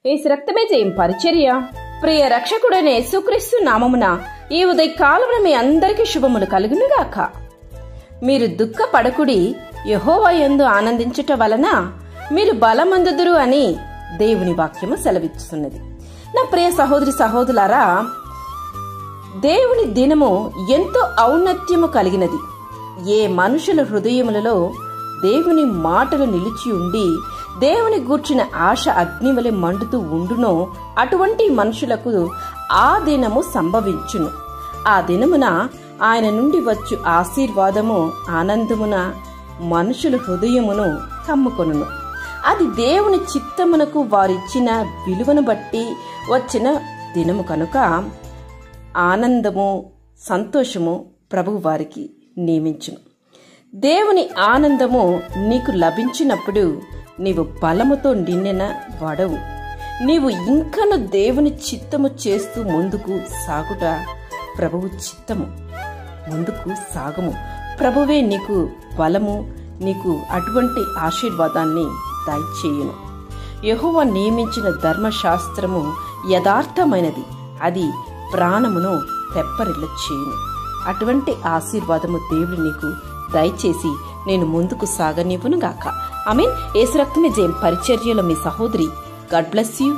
యేసు రక్తమే జయం పరిచర్య. ప్రియ రక్షకుడైన యేసుక్రీస్తు నామమున ఈ ఉదయకాలమున మీ అందరికీ శుభములు కలుగునుగాక. మీరు దుఃఖపడకుడి, యెహోవా యందు ఆనందించుట వలన మీరు బలమందుదురు అని దేవుని వాక్యము సెలవిస్తున్నది. నా ప్రియ సహోదరి సహోదరులారా, దేవుని దినము ఎంతో ఔన్నత్యము కలిగినది. ఏ మనుషుల హృదయములలో దేవుని మాటలు నిలిచి ఉండి దేవుని గూర్చిన ఆశ అగ్నివలె మండుతూ ఉండునో అటువంటి మనుషులకు ఆ దినము సంభవించును. ఆ దినమున ఆయన నుండి వచ్చు ఆశీర్వాదము ఆనందమున మనుషుల హృదయమును కమ్ముకొనును. అది దేవుని చిత్తమునకు వారిచ్చిన విలువను బట్టి వచ్చిన దినము కనుక ఆనందము సంతోషము ప్రభువు వారికి నియమించును. దేవుని ఆనందము నీకు లభించినప్పుడు నీవు బలముతో నిండిన వాడవు. నీవు ఇంకను దేవుని చిత్తము చేస్తూ ముందుకు సాగుట ప్రభువు చిత్తము. ముందుకు సాగము. ప్రభువే నీకు బలము, నీకు అటువంటి ఆశీర్వాదాన్ని దయచేయును. యెహోవా నియమించిన ధర్మశాస్త్రము యథార్థమైనది, అది ప్రాణమును తెప్పరిల్ల చేయును. అటువంటి ఆశీర్వాదము దేవుడు నీకు దయచేసి నేను ముందుకు సాగనివ్వును గాక. ఆమేన్. యేసు రక్తమే జయం పరిచర్యలో మీ సహోదరి. God bless you.